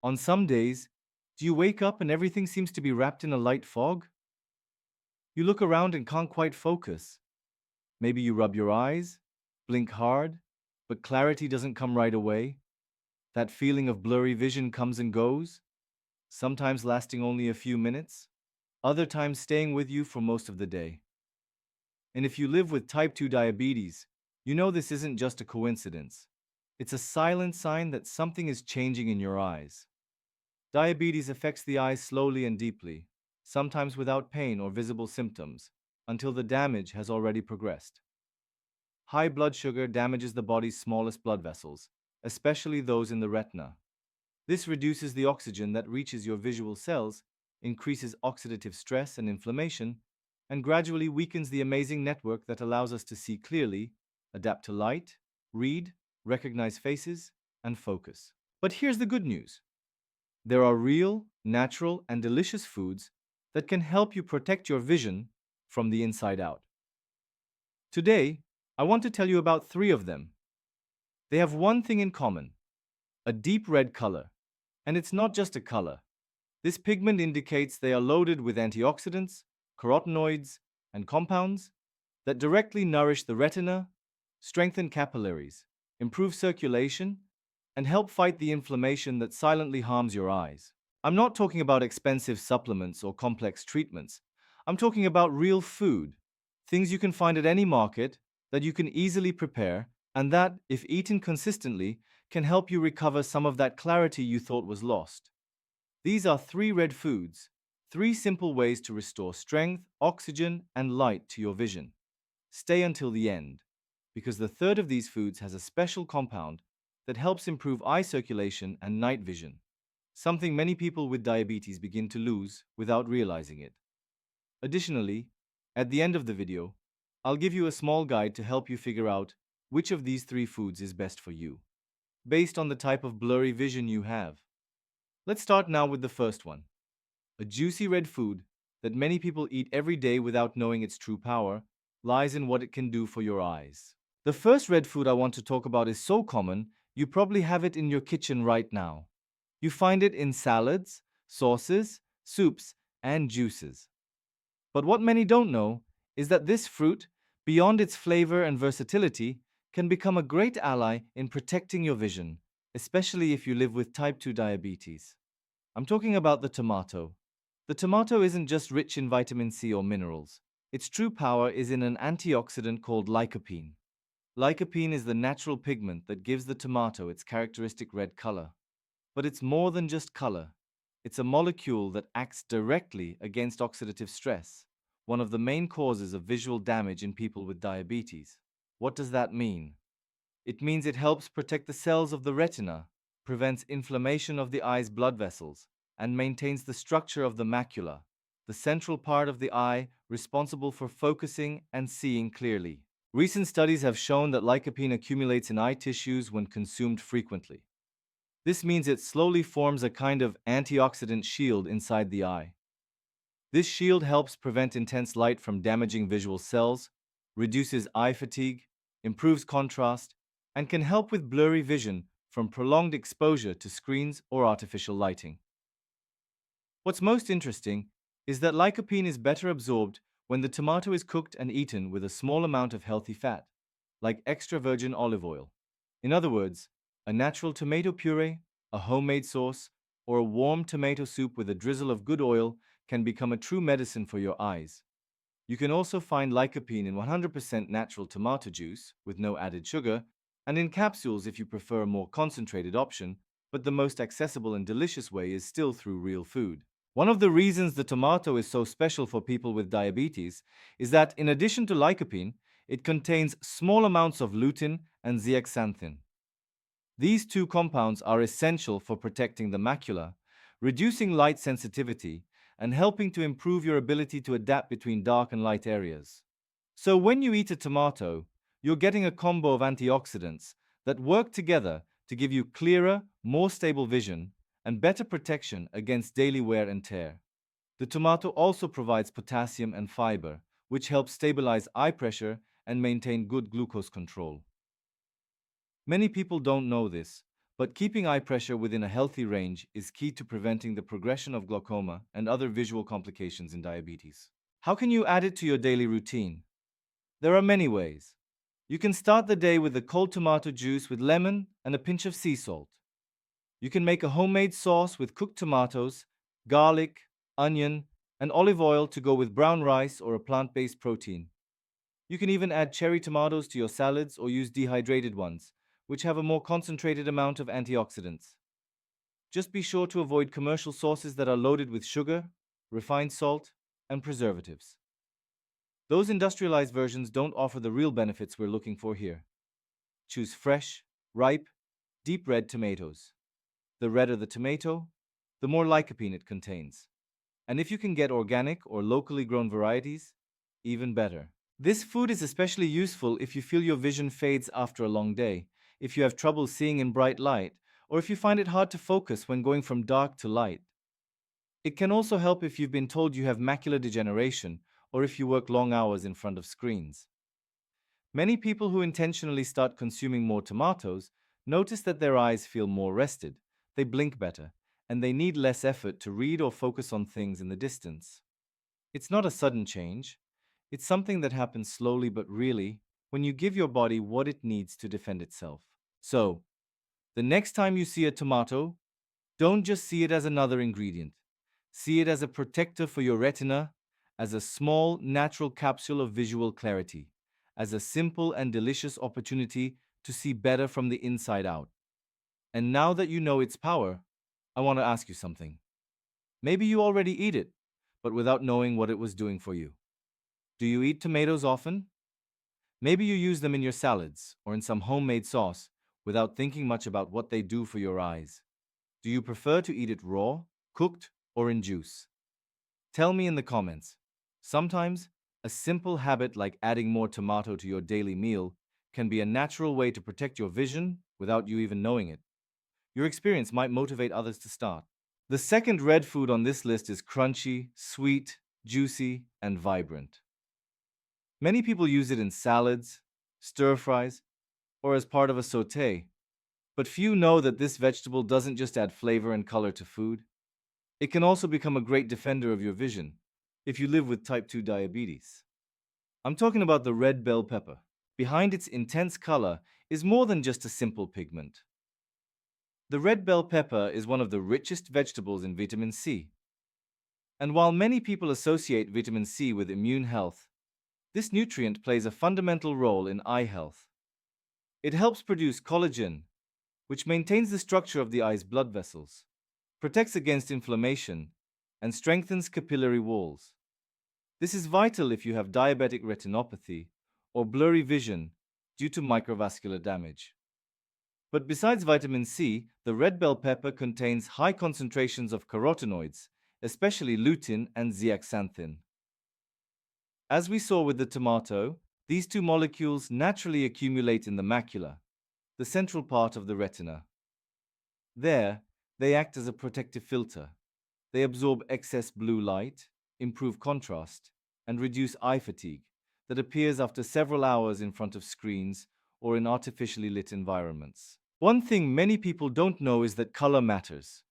On some days, do you wake up and everything seems to be wrapped in a light fog? You look around and can't quite focus. Maybe you rub your eyes, blink hard, but clarity doesn't come right away. That feeling of blurry vision comes and goes, sometimes lasting only a few minutes, other times staying with you for most of the day. And if you live with type 2 diabetes, you know this isn't just a coincidence. It's a silent sign that something is changing in your eyes. Diabetes affects the eyes slowly and deeply, sometimes without pain or visible symptoms, until the damage has already progressed. High blood sugar damages the body's smallest blood vessels, especially those in the retina. This reduces the oxygen that reaches your visual cells, increases oxidative stress and inflammation, and gradually weakens the amazing network that allows us to see clearly, adapt to light, read, recognize faces, and focus. But here's the good news. There are real, natural, and delicious foods that can help you protect your vision from the inside out. Today, I want to tell you about three of them. They have one thing in common: a deep red color. And it's not just a color. This pigment indicates they are loaded with antioxidants, carotenoids, and compounds that directly nourish the retina, strengthen capillaries, improve circulation, and help fight the inflammation that silently harms your eyes. I'm not talking about expensive supplements or complex treatments. I'm talking about real food, things you can find at any market that you can easily prepare and that, if eaten consistently, can help you recover some of that clarity you thought was lost. These are three red foods, three simple ways to restore strength, oxygen, and light to your vision. Stay until the end, because the third of these foods has a special compound that helps improve eye circulation and night vision, something many people with diabetes begin to lose without realizing it. Additionally, at the end of the video, I'll give you a small guide to help you figure out which of these three foods is best for you, based on the type of blurry vision you have. Let's start now with the first one, a juicy red food that many people eat every day without knowing its true power lies in what it can do for your eyes. The first red food I want to talk about is so common, you probably have it in your kitchen right now. You find it in salads, sauces, soups, and juices. But what many don't know is that this fruit, beyond its flavor and versatility, can become a great ally in protecting your vision, especially if you live with type 2 diabetes. I'm talking about the tomato. The tomato isn't just rich in vitamin C or minerals. Its true power is in an antioxidant called lycopene. Lycopene is the natural pigment that gives the tomato its characteristic red color. But it's more than just color. It's a molecule that acts directly against oxidative stress, one of the main causes of visual damage in people with diabetes. What does that mean? It means it helps protect the cells of the retina, prevents inflammation of the eye's blood vessels, and maintains the structure of the macula, the central part of the eye responsible for focusing and seeing clearly. Recent studies have shown that lycopene accumulates in eye tissues when consumed frequently. This means it slowly forms a kind of antioxidant shield inside the eye. This shield helps prevent intense light from damaging visual cells, reduces eye fatigue, improves contrast, and can help with blurry vision from prolonged exposure to screens or artificial lighting. What's most interesting is that lycopene is better absorbed when the tomato is cooked and eaten with a small amount of healthy fat, like extra virgin olive oil. In other words, a natural tomato puree, a homemade sauce, or a warm tomato soup with a drizzle of good oil can become a true medicine for your eyes. You can also find lycopene in 100% natural tomato juice with no added sugar, and in capsules if you prefer a more concentrated option, but the most accessible and delicious way is still through real food. One of the reasons the tomato is so special for people with diabetes is that, in addition to lycopene, it contains small amounts of lutein and zeaxanthin. These two compounds are essential for protecting the macula, reducing light sensitivity, and helping to improve your ability to adapt between dark and light areas. So when you eat a tomato, you're getting a combo of antioxidants that work together to give you clearer, more stable vision and better protection against daily wear and tear. The tomato also provides potassium and fiber, which help stabilize eye pressure and maintain good glucose control. Many people don't know this, But keeping eye pressure within a healthy range is key to preventing the progression of glaucoma and other visual complications in diabetes. How can you add it to your daily routine? There are many ways. You can start the day with a cold tomato juice with lemon and a pinch of sea salt. You can make a homemade sauce with cooked tomatoes, garlic, onion, and olive oil to go with brown rice or a plant-based protein. You can even add cherry tomatoes to your salads or use dehydrated ones, which have a more concentrated amount of antioxidants. Just be sure to avoid commercial sauces that are loaded with sugar, refined salt, and preservatives. Those industrialized versions don't offer the real benefits we're looking for here. Choose fresh, ripe, deep red tomatoes. The redder the tomato, the more lycopene it contains. And if you can get organic or locally grown varieties, even better. This food is especially useful if you feel your vision fades after a long day, if you have trouble seeing in bright light, or if you find it hard to focus when going from dark to light. It can also help if you've been told you have macular degeneration or if you work long hours in front of screens. Many people who intentionally start consuming more tomatoes notice that their eyes feel more rested, they blink better, and they need less effort to read or focus on things in the distance. It's not a sudden change. It's something that happens slowly but really when you give your body what it needs to defend itself. So, the next time you see a tomato, don't just see it as another ingredient. See it as a protector for your retina, as a small, natural capsule of visual clarity, as a simple and delicious opportunity to see better from the inside out. And now that you know its power, I want to ask you something. Maybe you already eat it, but without knowing what it was doing for you. Do you eat tomatoes often? Maybe you use them in your salads or in some homemade sauce without thinking much about what they do for your eyes. Do you prefer to eat it raw, cooked, or in juice? Tell me in the comments. Sometimes, a simple habit like adding more tomato to your daily meal can be a natural way to protect your vision without you even knowing it. Your experience might motivate others to start. The second red food on this list is crunchy, sweet, juicy, and vibrant. Many people use it in salads, stir fries, or as part of a sauté, but few know that this vegetable doesn't just add flavor and color to food. It can also become a great defender of your vision if you live with type 2 diabetes. I'm talking about the red bell pepper. Behind its intense color is more than just a simple pigment. The red bell pepper is one of the richest vegetables in vitamin C. And while many people associate vitamin C with immune health, this nutrient plays a fundamental role in eye health. It helps produce collagen, which maintains the structure of the eye's blood vessels, protects against inflammation, and strengthens capillary walls. This is vital if you have diabetic retinopathy or blurry vision due to microvascular damage. But besides vitamin C, the red bell pepper contains high concentrations of carotenoids, especially lutein and zeaxanthin. As we saw with the tomato, these two molecules naturally accumulate in the macula, the central part of the retina. There, they act as a protective filter. They absorb excess blue light, improve contrast, and reduce eye fatigue that appears after several hours in front of screens or in artificially lit environments. One thing many people don't know is that color matters.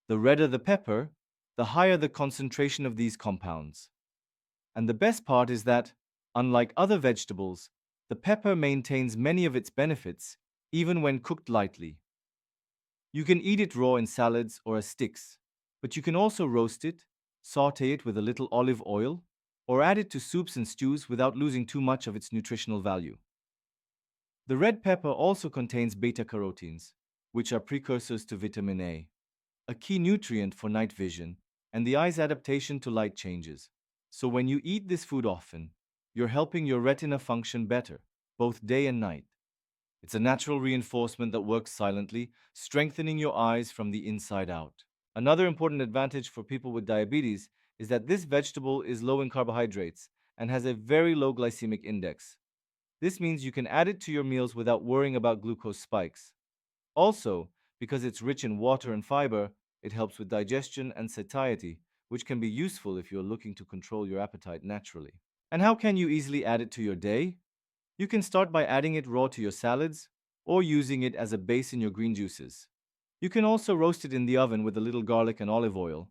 The redder the pepper, the higher the concentration of these compounds. And the best part is that, unlike other vegetables, the pepper maintains many of its benefits even when cooked lightly. You can eat it raw in salads or as sticks, but you can also roast it, saute it with a little olive oil, or add it to soups and stews without losing too much of its nutritional value. The red pepper also contains beta-carotenes, which are precursors to vitamin A key nutrient for night vision and the eye's adaptation to light changes. So when you eat this food often, you're helping your retina function better, both day and night. It's a natural reinforcement that works silently, strengthening your eyes from the inside out. Another important advantage for people with diabetes is that this vegetable is low in carbohydrates and has a very low glycemic index. This means you can add it to your meals without worrying about glucose spikes. Also, because it's rich in water and fiber, it helps with digestion and satiety, which can be useful if you're looking to control your appetite naturally. And how can you easily add it to your day? You can start by adding it raw to your salads or using it as a base in your green juices. You can also roast it in the oven with a little garlic and olive oil,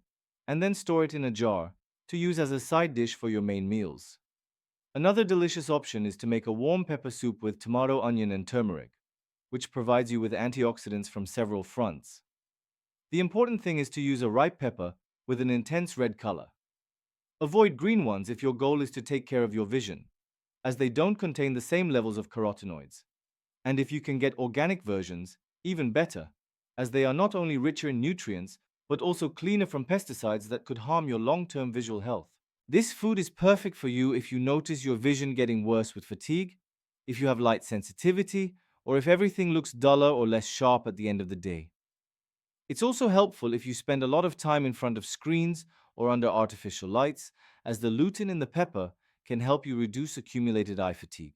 and then store it in a jar to use as a side dish for your main meals. Another delicious option is to make a warm pepper soup with tomato, onion, and turmeric, which provides you with antioxidants from several fronts. The important thing is to use a ripe pepper with an intense red color. Avoid green ones if your goal is to take care of your vision, as they don't contain the same levels of carotenoids. And if you can get organic versions, even better, as they are not only richer in nutrients, but also cleaner from pesticides that could harm your long-term visual health. This food is perfect for you if you notice your vision getting worse with fatigue, if you have light sensitivity, or if everything looks duller or less sharp at the end of the day. It's also helpful if you spend a lot of time in front of screens or under artificial lights, as the lutein in the pepper can help you reduce accumulated eye fatigue.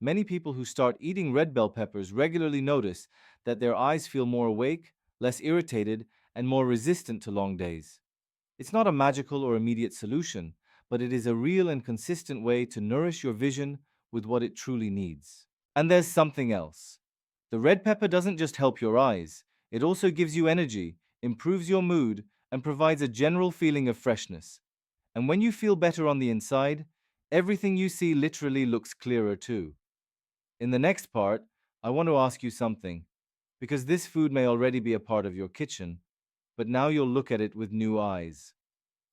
Many people who start eating red bell peppers regularly notice that their eyes feel more awake, less irritated, and more resistant to long days. It's not a magical or immediate solution, but it is a real and consistent way to nourish your vision with what it truly needs. And there's something else. The red pepper doesn't just help your eyes, it also gives you energy, improves your mood, and provides a general feeling of freshness. And when you feel better on the inside, everything you see literally looks clearer too. In the next part, I want to ask you something, because this food may already be a part of your kitchen, but now you'll look at it with new eyes.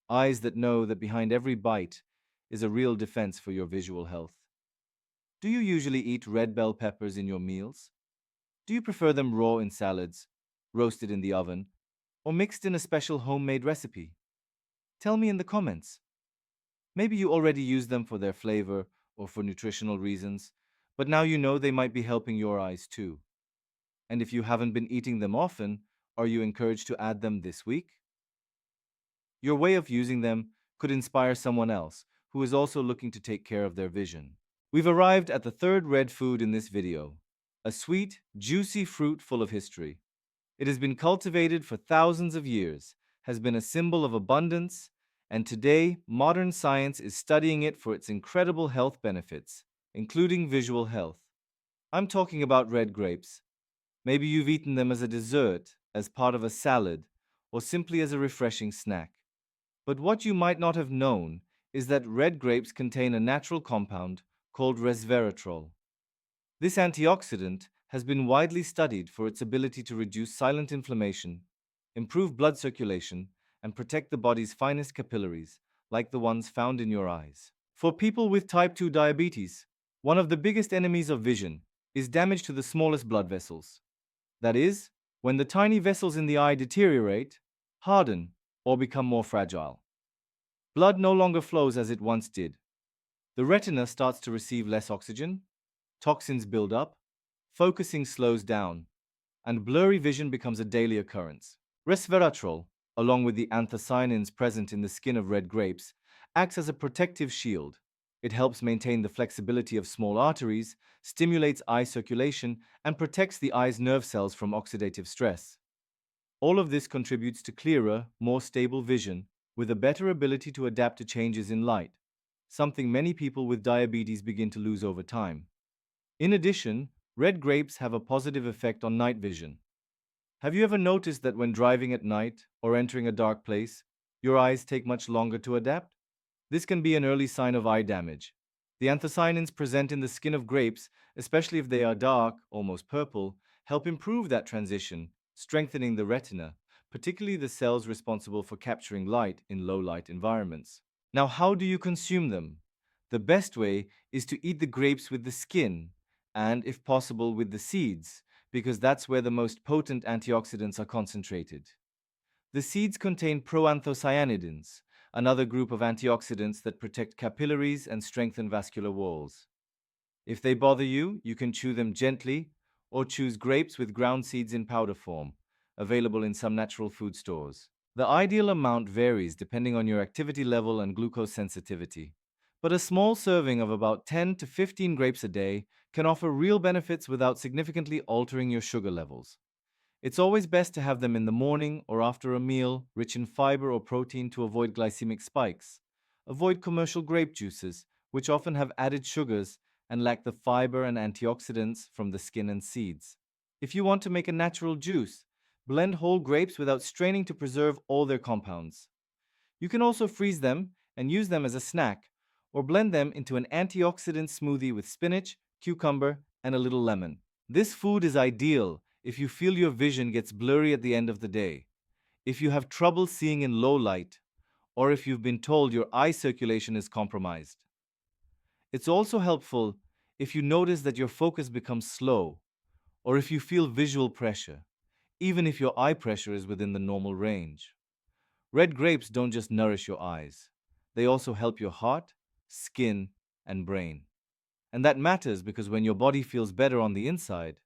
Eyes that know that behind every bite is a real defense for your visual health. Do you usually eat red bell peppers in your meals? Do you prefer them raw in salads, roasted in the oven, or mixed in a special homemade recipe? Tell me in the comments. Maybe you already use them for their flavor or for nutritional reasons, but now you know they might be helping your eyes too. And if you haven't been eating them often, are you encouraged to add them this week? Your way of using them could inspire someone else who is also looking to take care of their vision. We've arrived at the third red food in this video, a sweet, juicy fruit full of history. It has been cultivated for thousands of years, has been a symbol of abundance, and today modern science is studying it for its incredible health benefits, including visual health. I'm talking about red grapes. Maybe you've eaten them as a dessert, as part of a salad, or simply as a refreshing snack. But what you might not have known is that red grapes contain a natural compound called resveratrol. This antioxidant has been widely studied for its ability to reduce silent inflammation, improve blood circulation, and protect the body's finest capillaries, like the ones found in your eyes. For people with type 2 diabetes, one of the biggest enemies of vision is damage to the smallest blood vessels. That is, when the tiny vessels in the eye deteriorate, harden, or become more fragile. Blood no longer flows as it once did. The retina starts to receive less oxygen, toxins build up, focusing slows down, and blurry vision becomes a daily occurrence. Resveratrol, along with the anthocyanins present in the skin of red grapes, acts as a protective shield. It helps maintain the flexibility of small arteries, stimulates eye circulation, and protects the eye's nerve cells from oxidative stress. All of this contributes to clearer, more stable vision, with a better ability to adapt to changes in light, something many people with diabetes begin to lose over time. In addition, red grapes have a positive effect on night vision. Have you ever noticed that when driving at night or entering a dark place, your eyes take much longer to adapt? This can be an early sign of eye damage. The anthocyanins present in the skin of grapes, especially if they are dark, almost purple, help improve that transition, strengthening the retina, particularly the cells responsible for capturing light in low light environments. Now, how do you consume them? The best way is to eat the grapes with the skin, and if possible with the seeds, because that's where the most potent antioxidants are concentrated. The seeds contain proanthocyanidins, another group of antioxidants that protect capillaries and strengthen vascular walls. If they bother you, you can chew them gently or choose grapes with ground seeds in powder form, available in some natural food stores. The ideal amount varies depending on your activity level and glucose sensitivity, but a small serving of about 10 to 15 grapes a day can offer real benefits without significantly altering your sugar levels. It's always best to have them in the morning or after a meal rich in fiber or protein to avoid glycemic spikes. Avoid commercial grape juices, which often have added sugars and lack the fiber and antioxidants from the skin and seeds. If you want to make a natural juice, Blend whole grapes without straining to preserve all their compounds. You can also freeze them and use them as a snack, or blend them into an antioxidant smoothie with spinach, cucumber, and a little lemon. This food is ideal if you feel your vision gets blurry at the end of the day, if you have trouble seeing in low light, or if you've been told your eye circulation is compromised. It's also helpful if you notice that your focus becomes slow, or if you feel visual pressure, even if your eye pressure is within the normal range. Red grapes don't just nourish your eyes, they also help your heart, skin, and brain. And that matters because when your body feels better on the inside,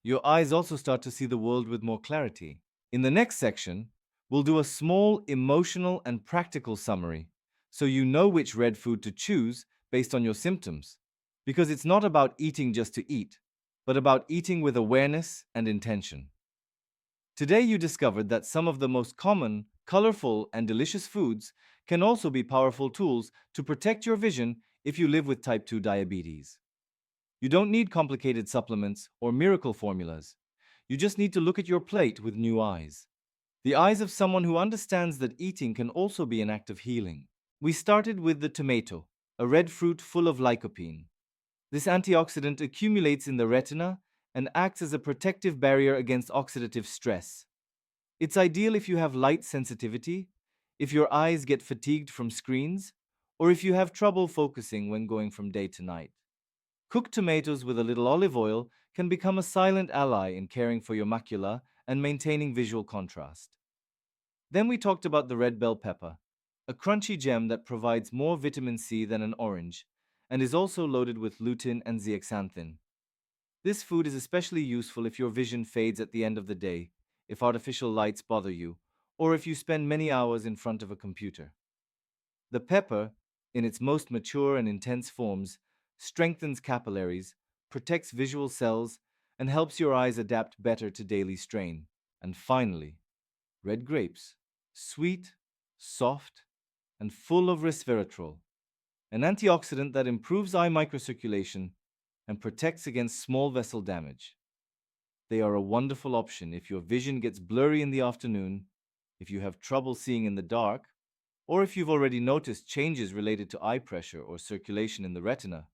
your eyes also start to see the world with more clarity. In the next section, we'll do a small emotional and practical summary so you know which red food to choose based on your symptoms. Because it's not about eating just to eat, but about eating with awareness and intention. Today, you discovered that some of the most common, colorful, and delicious foods can also be powerful tools to protect your vision if you live with type 2 diabetes. You don't need complicated supplements or miracle formulas. You just need to look at your plate with new eyes. The eyes of someone who understands that eating can also be an act of healing. We started with the tomato, a red fruit full of lycopene. This antioxidant accumulates in the retina and acts as a protective barrier against oxidative stress. It's ideal if you have light sensitivity, if your eyes get fatigued from screens, or if you have trouble focusing when going from day to night. Cooked tomatoes with a little olive oil can become a silent ally in caring for your macula and maintaining visual contrast. Then we talked about the red bell pepper, a crunchy gem that provides more vitamin C than an orange and is also loaded with lutein and zeaxanthin. This food is especially useful if your vision fades at the end of the day, if artificial lights bother you, or if you spend many hours in front of a computer. The pepper, in its most mature and intense forms, strengthens capillaries, protects visual cells, and helps your eyes adapt better to daily strain. And finally, red grapes, sweet, soft, and full of resveratrol, an antioxidant that improves eye microcirculation and protects against small vessel damage. They are a wonderful option if your vision gets blurry in the afternoon, if you have trouble seeing in the dark, or if you've already noticed changes related to eye pressure or circulation in the retina.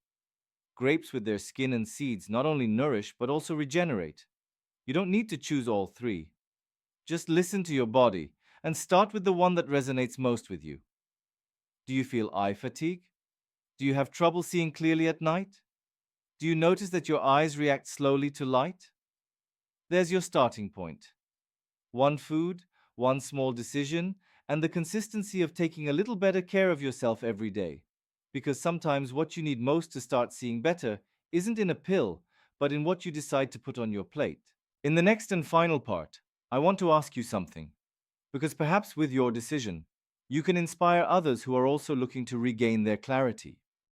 Grapes with their skin and seeds not only nourish but also regenerate. You don't need to choose all three. Just listen to your body and start with the one that resonates most with you. Do you feel eye fatigue? Do you have trouble seeing clearly at night? Do you notice that your eyes react slowly to light? There's your starting point. One food, one small decision, and the consistency of taking a little better care of yourself every day. Because sometimes what you need most to start seeing better isn't in a pill, but in what you decide to put on your plate. In the next and final part, I want to ask you something. Because perhaps with your decision, you can inspire others who are also looking to regain their clarity.